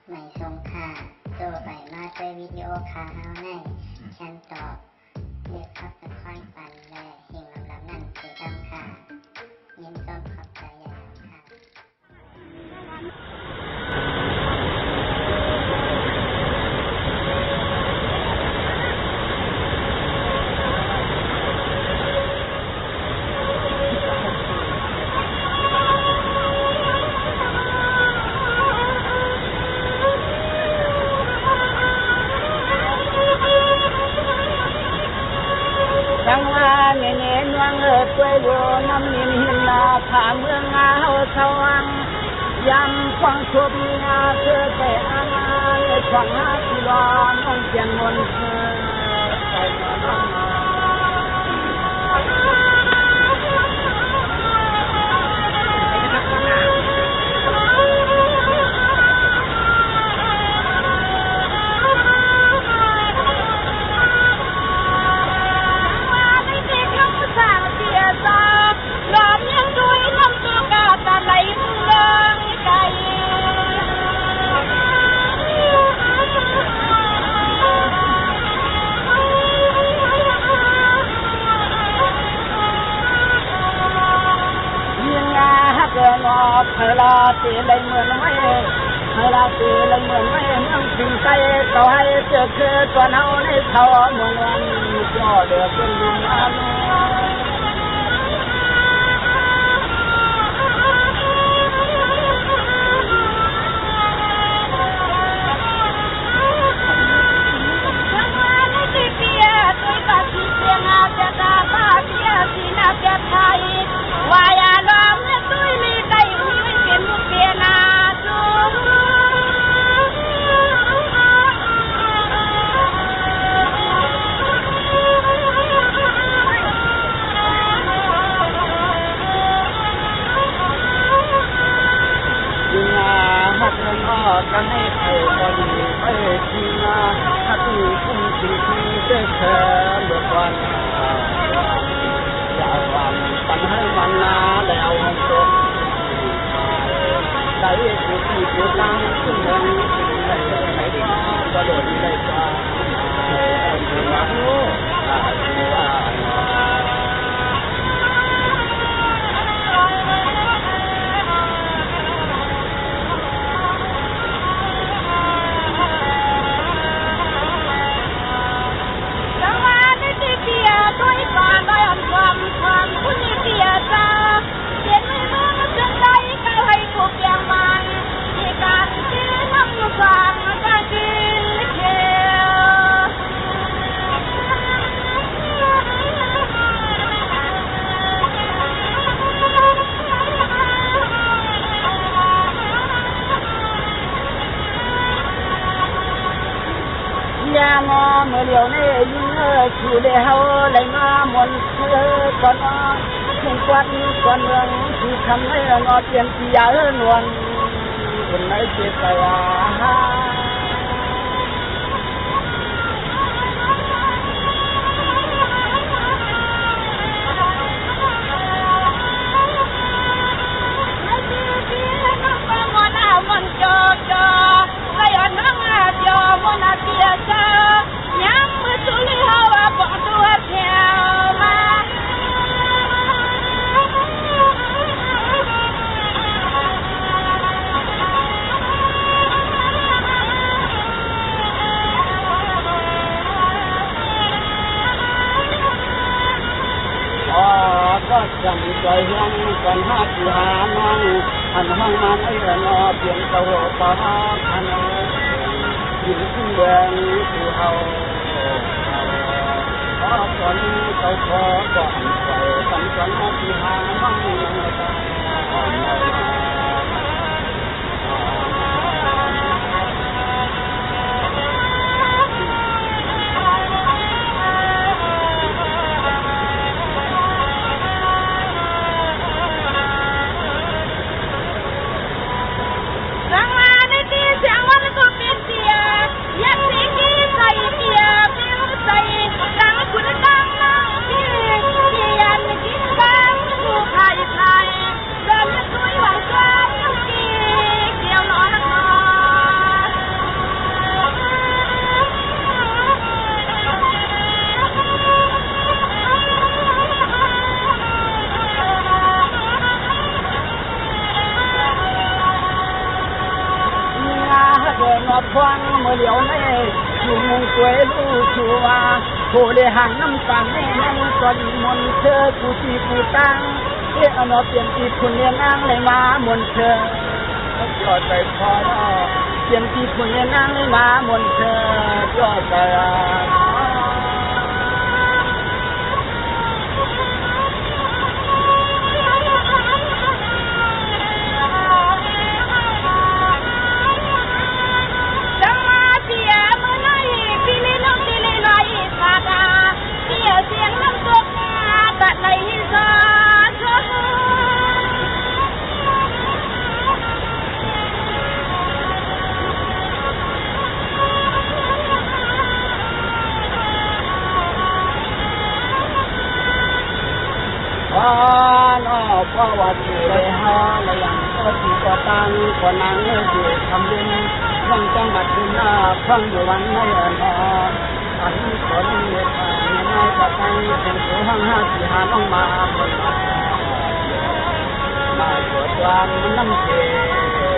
ไม่ทรงค่าตัวใบมาด้วยวิดีโอคาเฮาในฉันตอบเลือกขับเป็นค่อยปันและเฮงลำนั่นคือดำค่ะยินต้นขอบใจใหญ่ค่ะจังว่าเงี้ยนวงช่วยอยู่น้ำนินหินนาผาเมืองอาสว่างยำฟังชุบงาเพื่อไปอาณาในฟังหาที่รอน้องเจียนมนต์ไปมาเฮลาตีเลยเหมือนไม่เฮลาตีเลยเหมือนไม่เมืองสิงใจต่อให้เจอคือตัวเน่าในเขาเมืองวันก็เดือดเป็นดินอาโนกันให้เธอพอดีไม่ทีนาถ้าที่คุณสิ่งที่ได้เธอเมื่อวันอย่าหวังปันให้มันนาแล้วห้องตกได้ผู้ที่เกิดลังขึ้นเมืองได้ไหนดีก็โดนได้จ้าเป็นรักลูกว่าเมื่อเดียวนี้ยิ่งสู่เดียวเลยมามนเชื่อก่อนถึงกวนก่อนเมืองที่ทำให้งอเปลี่ยนที่ยานวลคนไหนเจ็บไปก็จำใจยังก่อนหาที่หาน้องอันห้องมันไอ้ระนอเปลี่ยนตัวปาคันยิ่งขึ้นแดงคือเอาขอก่อนเขาขอก่อนไปก่อนหาที่หาน้องใครเดินด้วยหวังใจ ฟังเมื่อเหลียวในอยู่มุงสวยรู้ชัวผู้เลยห่างน้ำตาในนั่งจนมนเธอผู้ที่ผู้ตั้งเอ๊ะเอาหนอเปลี่ยนที่คุณเลี้ยงอ้างเลยมามนเธอก็ใจพอแล้วเปลี่ยนที่คุณเลี้ยงอ้างเลยมามนเธอก็ใจเพราะว่าที่ได้หาและยังก็ที่ก็ตั้งก็นั่งอยู่ทำดินยังจังบัดดินหน้าฟังอยู่วันไม่อ่อนพออันคนเล็กน้อยก็ตั้งเป็นผู้ห้างที่หาน้องมาคนมาเกิดวันน้ำเกลือ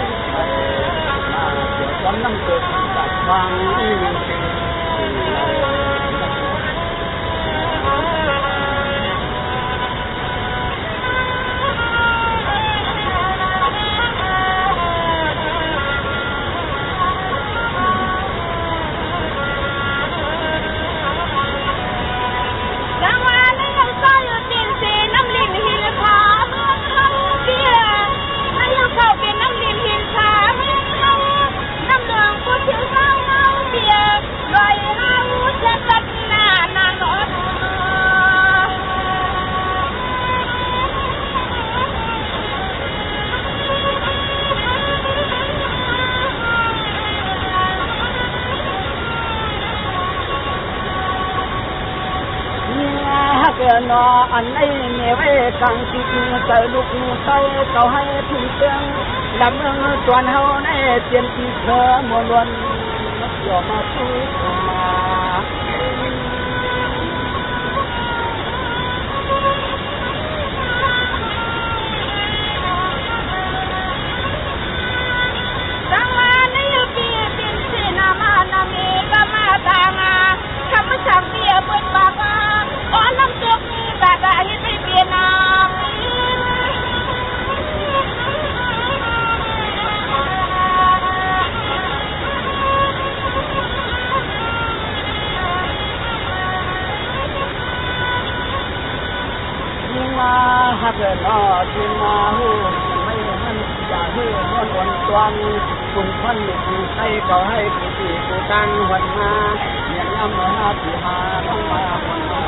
มาเกิดวันน้ำเกลือตัดฟังนออันนี้เมวกังจิตใจลูกเต้าเขาให้ถึงเตียงลำเมืองจวนเฮาในเตียนที่เธอมวลวันยอมมาสู้มาสังวาในยุคีปินสีนามานามีกามาตางาคำสั่งเบียบนปากว่าอ๋อน้ำตกบาดาฮิตไม่เปลี่ยนน้ำยิ่งมาฮักนอยิ่งมาหูไม่หันอย่าหูมันวนตวนคุณพันลูกใส่เขาให้ผู้ที่ผู้ตั้งวันมาอย่างย่ำมาผู้หาต้องมาวันมา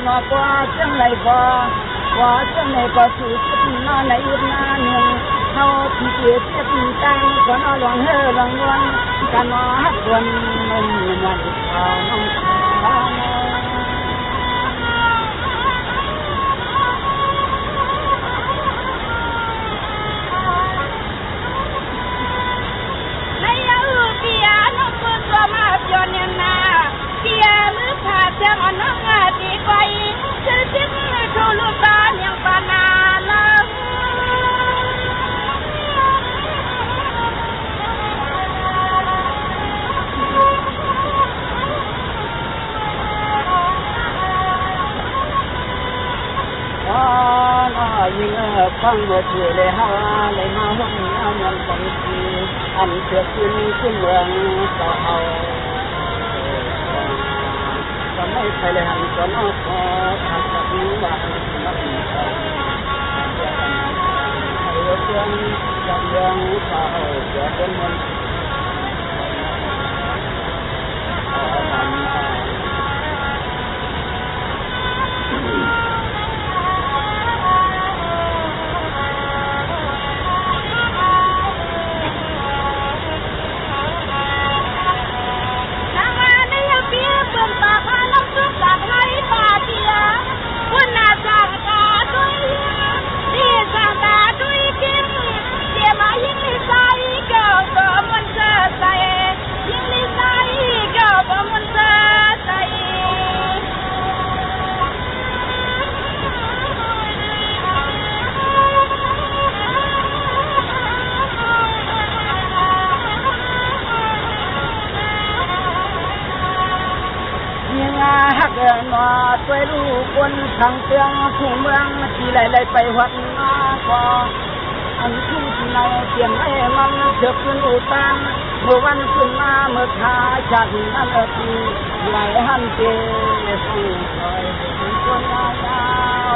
นอกว่าจังไรว่าจังไรก็สู่จิตนอนในยุคนั้นเขาที่เกิดจะปีตังก็นอนหลงเฮหลงวันกันนอฮักวันไม่มีวันเขาน้องในยาอูเปียน้องมือตัวมาจนยันนาเปียมือขาดจังอ่อนน้องอาดีไปจะจิ้มเขาลูกตาอย่างปานาลยิ่งฟังเมื่อถือเลยฮาเลยมาห้องน้ำยังคงทีอันเกิดขึ้นขึ้นเมืองเก่าก็ไม่ไปเลยหันก็นอกพอทำแบบนี้ว่านักมีเขาเรื่องยังเย รื่องเขาเกิดเป็นมนต์มาช่วยลูกคนทางเตืองผู้เมืองที่ไหลไปวัดมาก่ออันที่ในเสียงไอ้มันเดือดขึ้นอุตังเมื่อวันขึ้นมาเมื่อทาจากนั้นทีไหลหันเกสู่คอยเป็นคนยาว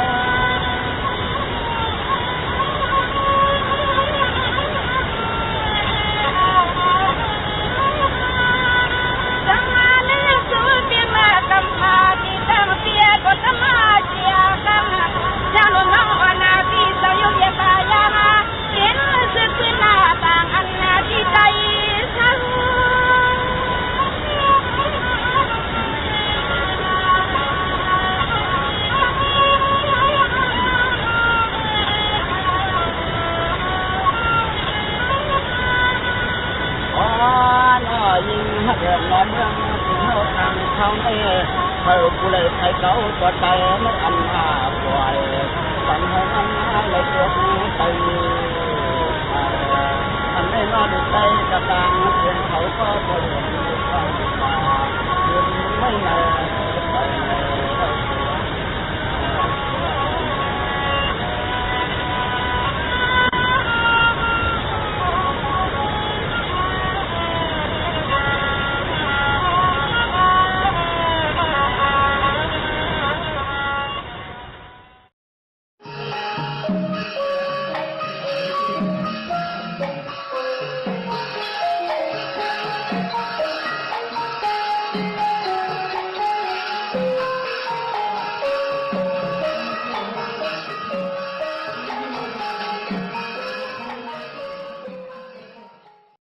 ยิ่งเดือดร้อนเรื่องที่เขาทางเขาไม่เปิดกูเลยให้เขาก็ใจไม่อันหาปล่อยฝันให้มันเลยเกิด